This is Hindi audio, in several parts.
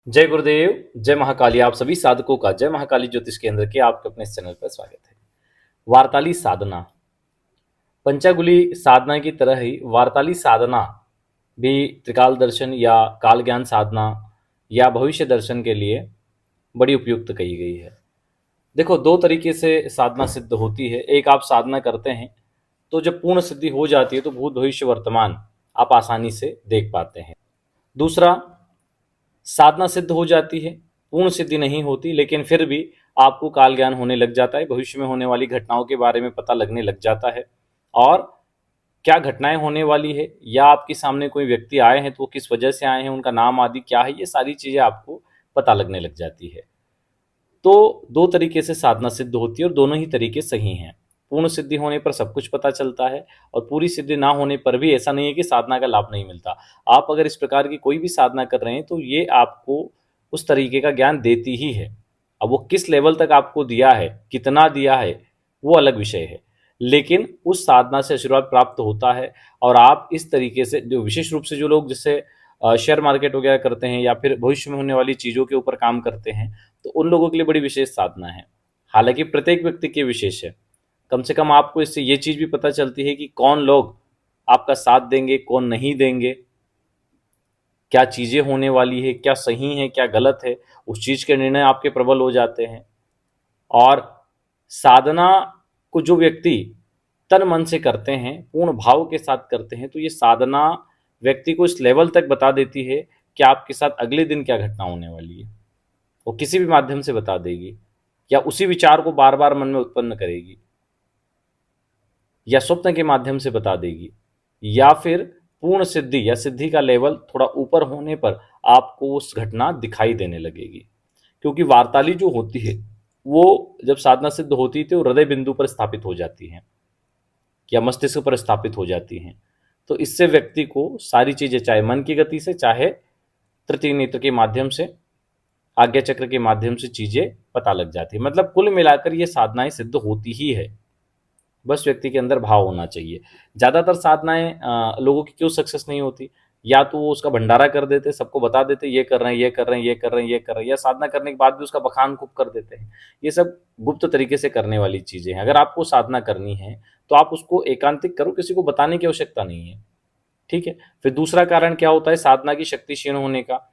जय गुरुदेव, जय महाकाली। आप सभी साधकों का जय महाकाली ज्योतिष केंद्र के आपके अपने इस चैनल पर स्वागत है। वार्ताली साधना, पंचागुली साधना की तरह ही वार्ताली साधना भी त्रिकाल दर्शन या काल ज्ञान साधना या भविष्य दर्शन के लिए बड़ी उपयुक्त कही गई है। देखो, दो तरीके से साधना सिद्ध होती है। एक, आप साधना करते हैं तो जब पूर्ण सिद्धि हो जाती है तो भूत भविष्य वर्तमान आप आसानी से देख पाते हैं। दूसरा, साधना सिद्ध हो जाती है, पूर्ण सिद्धि नहीं होती, लेकिन फिर भी आपको काल ज्ञान होने लग जाता है, भविष्य में होने वाली घटनाओं के बारे में पता लगने लग जाता है। और क्या घटनाएं होने वाली है या आपके सामने कोई व्यक्ति आए हैं तो वो किस वजह से आए हैं, उनका नाम आदि क्या है, ये सारी चीजें आपको पता लगने लग जाती है। तो दो तरीके से साधना सिद्ध होती है और दोनों ही तरीके सही हैं। पूर्ण सिद्धि होने पर सब कुछ पता चलता है और पूरी सिद्धि ना होने पर भी ऐसा नहीं है कि साधना का लाभ नहीं मिलता। आप अगर इस प्रकार की कोई भी साधना कर रहे हैं तो ये आपको उस तरीके का ज्ञान देती ही है। अब वो किस लेवल तक आपको दिया है, कितना दिया है, वो अलग विषय है, लेकिन उस साधना से आशीर्वाद प्राप्त होता है। और आप इस तरीके से, जो विशेष रूप से जो लोग जैसे शेयर मार्केट वगैरह करते हैं या फिर भविष्य में होने वाली चीज़ों के ऊपर काम करते हैं, तो उन लोगों के लिए बड़ी विशेष साधना है। हालांकि प्रत्येक व्यक्ति की विशेष है। कम से कम आपको इससे ये चीज़ भी पता चलती है कि कौन लोग आपका साथ देंगे, कौन नहीं देंगे, क्या चीज़ें होने वाली है, क्या सही है क्या गलत है, उस चीज़ के निर्णय आपके प्रबल हो जाते हैं। और साधना को जो व्यक्ति तन मन से करते हैं, पूर्ण भाव के साथ करते हैं, तो ये साधना व्यक्ति को इस लेवल तक बता देती है कि आपके साथ अगले दिन क्या घटना होने वाली है। वो किसी भी माध्यम से बता देगी, या उसी विचार को बार बार मन में उत्पन्न करेगी, या स्वप्न के माध्यम से बता देगी, या फिर पूर्ण सिद्धि या सिद्धि का लेवल थोड़ा ऊपर होने पर आपको उस घटना दिखाई देने लगेगी। क्योंकि वार्ताली जो होती है वो जब साधना सिद्ध होती है तो हृदय बिंदु पर स्थापित हो जाती है या मस्तिष्क पर स्थापित हो जाती हैं। तो इससे व्यक्ति को सारी चीजें, चाहे मन की गति से, चाहे तृतीय नेत्र के माध्यम से, आज्ञा चक्र के माध्यम से चीजें पता लग जाती है। मतलब कुल मिलाकर ये साधनाएं सिद्ध होती ही है, बस व्यक्ति के अंदर भाव होना चाहिए। ज्यादातर साधनाएं लोगों की क्यों सक्सेस नहीं होती? या तो वो उसका भंडारा कर देते, सबको बता देते ये कर रहे हैं, ये कर रहे हैं, ये कर रहे हैं, ये कर रहे हैं, या साधना करने के बाद भी उसका बखान खूब कर देते हैं। ये सब गुप्त तरीके से करने वाली चीजें हैं। अगर आपको साधना करनी है तो आप उसको एकांतिक करो, किसी को बताने की आवश्यकता नहीं है। ठीक है। फिर दूसरा कारण क्या होता है साधना की शक्ति क्षीण होने का?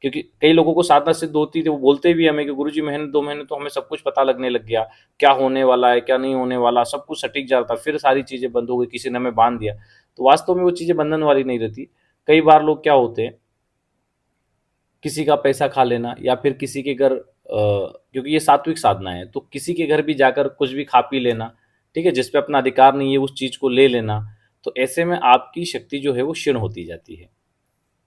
क्योंकि कई लोगों को साधना सिद्ध होती थी, वो बोलते भी हमें कि गुरुजी महीने 2 महीने तो हमें सब कुछ पता लगने लग गया, क्या होने वाला है क्या नहीं होने वाला, सब कुछ सटीक जाता, फिर सारी चीजें बंद हो गई, किसी ने हमें बांध दिया। तो वास्तव में वो चीजें बंधन वाली नहीं रहती। कई बार लोग क्या होते हैं, किसी का पैसा खा लेना, या फिर किसी के घर, क्योंकि ये सात्विक साधना है, तो किसी के घर भी जाकर कुछ भी खा पी लेना, ठीक है, जिसपे अपना अधिकार नहीं है उस चीज को ले लेना। तो ऐसे में आपकी शक्ति जो है वो क्षीण होती जाती है,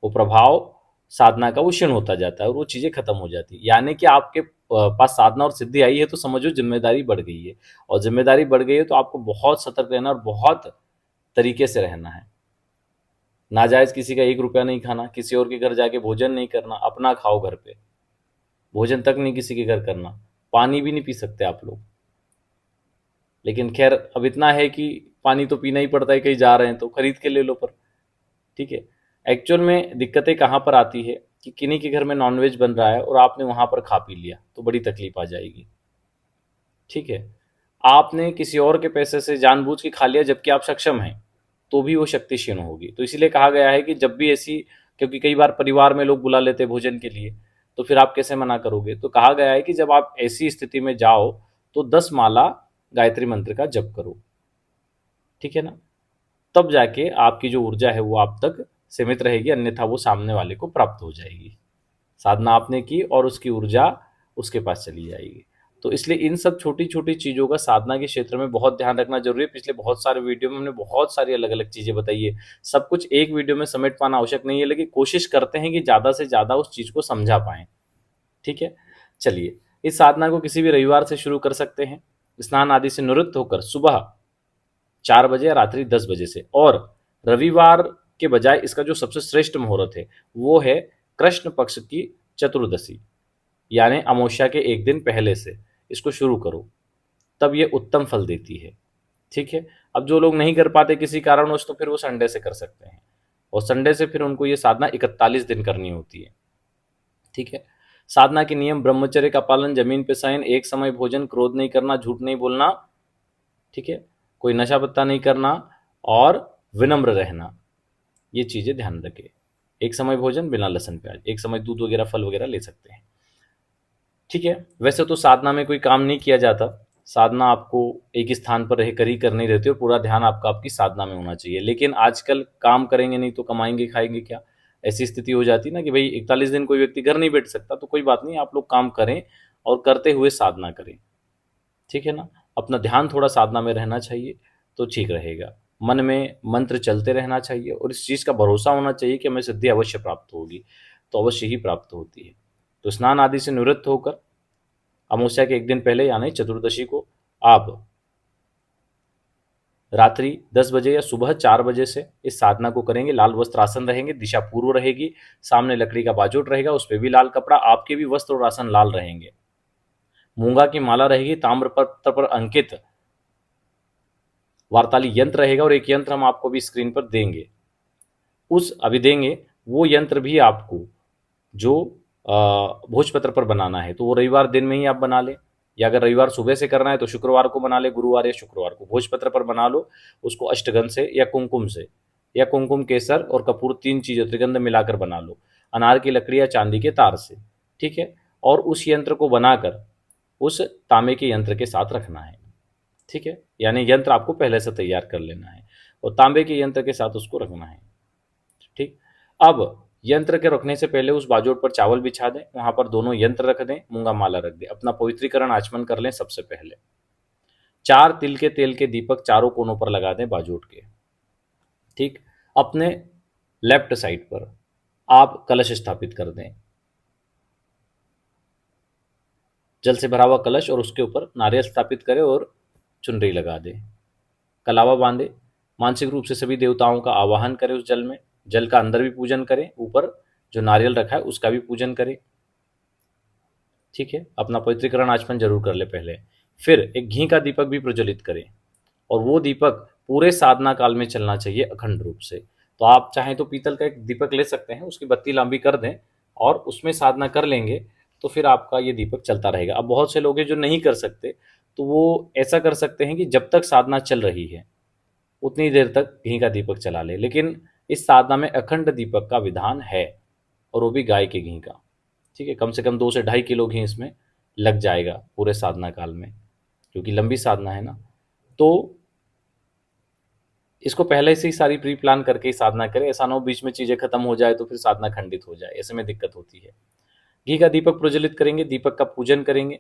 वो प्रभाव साधना का वो क्षीण होता जाता है और वो चीजें खत्म हो जाती है। यानी कि आपके पास साधना और सिद्धि आई है तो समझो जिम्मेदारी बढ़ गई है, और जिम्मेदारी बढ़ गई है तो आपको बहुत सतर्क रहना और बहुत तरीके से रहना है। नाजायज किसी का 1 रुपया नहीं खाना, किसी और के घर जाके भोजन नहीं करना, अपना खाओ घर पे, भोजन तक नहीं किसी के घर करना, पानी भी नहीं पी सकते आप लोग। लेकिन खैर, अब इतना है कि पानी तो पीना ही पड़ता है, कहीं जा रहे हैं तो खरीद के ले लो पर। ठीक है। एक्चुअल में दिक्कतें कहाँ पर आती है कि किन्हीं के घर में नॉनवेज बन रहा है और आपने वहां पर खा पी लिया तो बड़ी तकलीफ आ जाएगी। ठीक है। आपने किसी और के पैसे से जानबूझ के खा लिया जबकि आप सक्षम हैं, तो भी वो शक्ति क्षीण होगी। तो इसीलिए कहा गया है कि जब भी ऐसी, क्योंकि कई बार परिवार में लोग बुला लेते हैं भोजन के लिए, तो फिर आप कैसे मना करोगे? तो कहा गया है कि जब आप ऐसी स्थिति में जाओ तो 10 माला गायत्री मंत्र का जप करो। ठीक है ना? तब जाके आपकी जो ऊर्जा है वो आप तक सीमित रहेगी, अन्यथा वो सामने वाले को प्राप्त हो जाएगी। साधना आपने की और उसकी ऊर्जा उसके पास चली जाएगी। तो इसलिए इन सब छोटी छोटी चीज़ों का साधना के क्षेत्र में बहुत ध्यान रखना जरूरी है। पिछले बहुत सारे वीडियो में हमने बहुत सारी अलग अलग चीज़ें बताई है। सब कुछ एक वीडियो में समेट पाना आवश्यक नहीं है, लेकिन कोशिश करते हैं कि ज़्यादा से ज़्यादा उस चीज़ को समझा पाएं। ठीक है। चलिए, इस साधना को किसी भी रविवार से शुरू कर सकते हैं, स्नान आदि से निवृत्त होकर सुबह 4 बजे या रात्रि 10 बजे से। और रविवार के बजाय इसका जो सबसे श्रेष्ठ मुहूर्त है वो है कृष्ण पक्ष की चतुर्दशी, यानी अमावस्या के एक दिन पहले से इसको शुरू करो, तब ये उत्तम फल देती है। ठीक है। अब जो लोग नहीं कर पाते किसी कारणवश, तो फिर वो संडे से कर सकते हैं, और संडे से फिर उनको ये साधना 41 दिन करनी होती है। ठीक है। साधना के नियम: ब्रह्मचर्य का पालन, जमीन पे शयन, एक समय भोजन, क्रोध नहीं करना, झूठ नहीं बोलना, ठीक है, कोई नशा पत्ता नहीं करना और विनम्र रहना, ये चीजें ध्यान रखें। एक समय भोजन बिना लहसुन प्याज, एक समय दूध वगैरह फल वगैरह ले सकते हैं, ठीक है। वैसे तो साधना में कोई काम नहीं किया जाता, साधना आपको एक स्थान पर रहकर ही करनी रहती है और पूरा ध्यान आपका आपकी साधना में होना चाहिए। लेकिन आजकल काम करेंगे नहीं तो कमाएंगे खाएंगे क्या, ऐसी स्थिति हो जाती है ना कि भाई 41 दिन कोई व्यक्ति घर नहीं बैठ सकता, तो कोई बात नहीं, आप लोग काम करें और करते हुए साधना करें, ठीक है ना। अपना ध्यान थोड़ा साधना में रहना चाहिए तो ठीक रहेगा। मन में मंत्र चलते रहना चाहिए और इस चीज़ का भरोसा होना चाहिए कि हमें सिद्धि अवश्य प्राप्त होगी, तो अवश्य ही प्राप्त होती है। तो स्नान आदि से निवृत्त होकर अमावस्या के एक दिन पहले यानी चतुर्दशी को आप रात्रि 10 बजे या सुबह 4 बजे से इस साधना को करेंगे। लाल वस्त्र आसन रहेंगे, दिशा पूर्व रहेगी, सामने लकड़ी का बाजोट रहेगा, उस पर भी लाल कपड़ा, आपके भी वस्त्र और आसन लाल रहेंगे। मूंगा की माला रहेगी, ताम्र पत्र पर अंकित वार्ताली यंत्र रहेगा और एक यंत्र हम आपको भी स्क्रीन पर देंगे, उस अभी देंगे वो यंत्र भी आपको जो भोजपत्र पर बनाना है तो वो रविवार दिन में ही आप बना लें, या अगर रविवार सुबह से करना है तो शुक्रवार को बना ले, गुरुवार या शुक्रवार को भोजपत्र पर बना लो। उसको अष्टगंध से या कुमकुम से या कुमकुम केसर और कपूर, 3 चीज़ें त्रिगंध मिलाकर बना लो, अनार की लकड़ी या चांदी के तार से, ठीक है। और उस यंत्र को बनाकर उस तांबे के यंत्र के साथ रखना है, ठीक है, यानी यंत्र आपको पहले से तैयार कर लेना है और तांबे के यंत्र के साथ उसको रखना है, ठीक। अब यंत्र के रखने से पहले उस बाजोट पर चावल बिछा दें, वहां पर दोनों यंत्र रख दें, मूंगा माला रख दें, अपना पवित्रीकरण आचमन कर लें। सबसे पहले 4 तिल के तेल के दीपक चारों कोनों पर लगा दें बाजोट के, ठीक। अपने लेफ्ट साइड पर आप कलश स्थापित कर दें, जल से भरा हुआ कलश, और उसके ऊपर नारियल स्थापित करें और चुनरी लगा दें, कलावा बांधे, मानसिक रूप से सभी देवताओं का आवाहन करें उस जल में, जल का अंदर भी पूजन करें, ऊपर जो नारियल रखा है उसका भी पूजन करें, ठीक है। अपना पवित्रीकरण आचमन जरूर कर ले पहले। फिर एक घी का दीपक भी प्रज्वलित करें और वो दीपक पूरे साधना काल में चलना चाहिए अखंड रूप से। तो आप चाहें तो पीतल का एक दीपक ले सकते हैं, उसकी बत्ती लंबी कर दें और उसमें साधना कर लेंगे तो फिर आपका ये दीपक चलता रहेगा। अब बहुत से लोग हैं जो नहीं कर सकते, तो वो ऐसा कर सकते हैं कि जब तक साधना चल रही है उतनी देर तक घी का दीपक चला ले, लेकिन इस साधना में अखंड दीपक का विधान है और वो भी गाय के घी का, ठीक है। कम से कम 2 से 2.5 किलो घी इसमें लग जाएगा पूरे साधना काल में, क्योंकि लंबी साधना है ना। तो इसको पहले से ही सारी प्री प्लान करके ही साधना करें, ऐसा ना हो बीच में चीज़ें खत्म हो जाए तो फिर साधना खंडित हो जाए, ऐसे में दिक्कत होती है। घी का दीपक प्रज्वलित करेंगे, दीपक का पूजन करेंगे,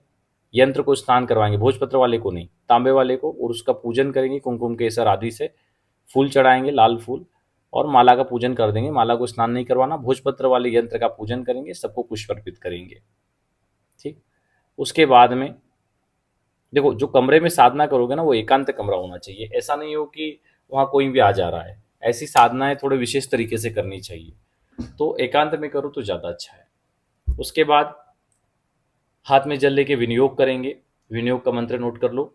यंत्र को स्नान करवाएंगे, भोजपत्र वाले को नहीं, तांबे वाले को, और उसका पूजन करेंगे कुमकुम केसर आदि से, फूल चढ़ाएंगे लाल फूल, और माला का पूजन कर देंगे। माला को स्नान नहीं करवाना, भोजपत्र वाले यंत्र का पूजन करेंगे, सबको पुष्प अर्पित करेंगे, ठीक। उसके बाद में देखो, जो कमरे में साधना करोगे ना वो एकांत कमरा होना चाहिए, ऐसा नहीं हो कि वहाँ कोई भी आ जा रहा है। ऐसी साधनाएं थोड़े विशेष तरीके से करनी चाहिए, तो एकांत में करो तो ज़्यादा अच्छा है। उसके बाद हाथ में जल लेके विनियोग करेंगे, विनियोग का मंत्र नोट कर लो,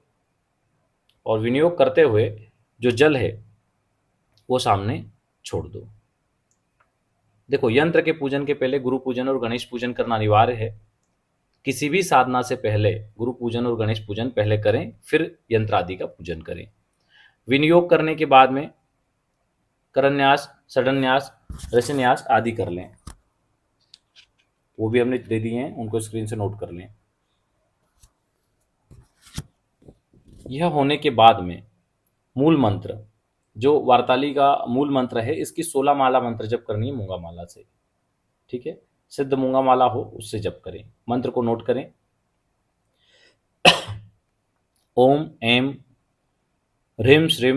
और विनियोग करते हुए जो जल है वो सामने छोड़ दो। देखो, यंत्र के पूजन के पहले गुरु पूजन और गणेश पूजन करना अनिवार्य है। किसी भी साधना से पहले गुरु पूजन और गणेश पूजन पहले करें, फिर यंत्र आदि का पूजन करें। विनियोग करने के बाद में करन्यास, षडन्यास, रसन्यास आदि कर लें, वो भी हमने दे दिए हैं, उनको स्क्रीन से नोट कर लें। यह होने के बाद में मूल मंत्र, जो वार्ताली का मूल मंत्र है, इसकी 16 माला मंत्र जप करनी है मूंगा माला से, ठीक है। सिद्ध मूंगा माला हो उससे जप करें। मंत्र को नोट करें, ओम एम ह्रीं श्रीं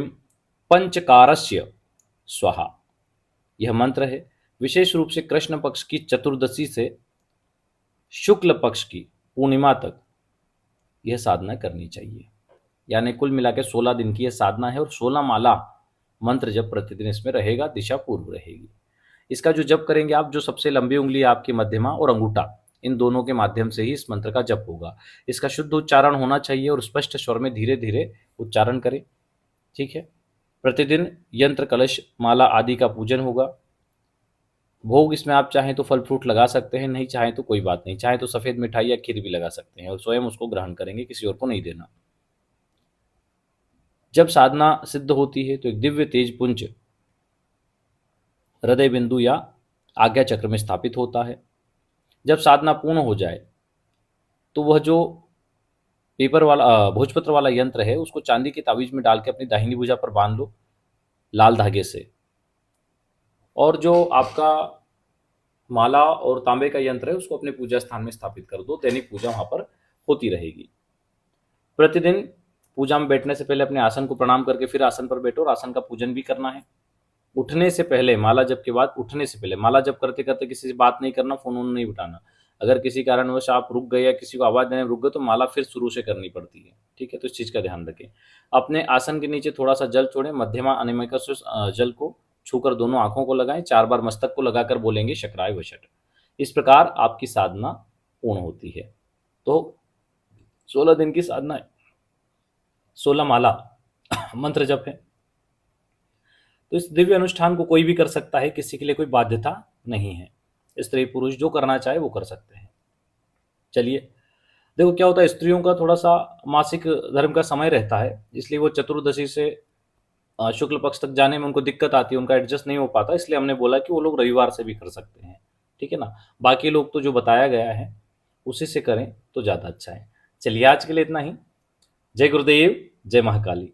पंचकारस्य स्वाहा, यह मंत्र है। विशेष रूप से कृष्ण पक्ष की चतुर्दशी से शुक्ल पक्ष की पूर्णिमा तक यह साधना करनी चाहिए, यानी कुल मिला के 16 दिन की यह साधना है और 16 माला मंत्र जप प्रतिदिन इसमें रहेगा, दिशा पूर्व रहेगी। इसका जो जप करेंगे आप, जो सबसे लंबी उंगली आपकी मध्यमा और अंगूठा, इन दोनों के माध्यम से ही इस मंत्र का जप होगा। इसका शुद्ध उच्चारण होना चाहिए और स्पष्ट स्वर में धीरे धीरे उच्चारण करें, ठीक है। प्रतिदिन यंत्र, कलश, माला आदि का पूजन होगा। भोग इसमें आप चाहें तो फल फ्रूट लगा सकते हैं, नहीं चाहें तो कोई बात नहीं, चाहे तो सफ़ेद मिठाई या खीर भी लगा सकते हैं और स्वयं उसको ग्रहण करेंगे, किसी और को नहीं देना। जब साधना सिद्ध होती है तो एक दिव्य तेज पुंज हृदय बिंदु या आज्ञा चक्र में स्थापित होता है। जब साधना पूर्ण हो जाए तो वह जो पेपर वाला भोजपत्र वाला यंत्र है उसको चांदी के ताबीज में डाल के अपनी दाहिनी भुजा पर बांध लो लाल धागे से, और जो आपका माला और तांबे का यंत्र है उसको अपने पूजा स्थान में स्थापित कर दो। दैनिक पूजा वहां पर होती रहेगी। प्रतिदिन पूजा में बैठने से पहले अपने आसन को प्रणाम करके फिर आसन पर बैठो और आसन का पूजन भी करना है। उठने से पहले माला जप के बाद उठने से पहले माला जप करते करते किसी से बात नहीं करना, फोन वोन नहीं उठाना। अगर किसी कारणवश आप रुक गए या किसी को आवाज देने में रुक गए तो माला फिर शुरू से करनी पड़ती है, ठीक है। तो इस चीज का ध्यान रखें। अपने आसन के नीचे थोड़ा सा जल छोड़ें, मध्यमा अनिमिका से जल को छूकर दोनों आंखों को लगाएं, 4 बार मस्तक को लगाकर बोलेंगे शक्राय वशट। इस प्रकार आपकी साधना पूर्ण होती है। तो 16 दिन की साधना है, 16 माला मंत्र जप है। तो इस दिव्य अनुष्ठान को कोई भी कर सकता है, किसी के लिए कोई बाध्यता नहीं है। स्त्री पुरुष जो करना चाहे वो कर सकते हैं। चलिए, देखो क्या होता है, स्त्रियों का थोड़ा सा मासिक धर्म का समय रहता है, इसलिए वो चतुर्दशी से शुक्ल पक्ष तक जाने में उनको दिक्कत आती है, उनका एडजस्ट नहीं हो पाता। इसलिए हमने बोला कि वो लोग रविवार से भी कर सकते हैं, ठीक है ना। बाकी लोग तो जो बताया गया है उसी से करें तो ज़्यादा अच्छा है। चलिए, आज के लिए इतना ही। जय गुरुदेव, जय महाकाली।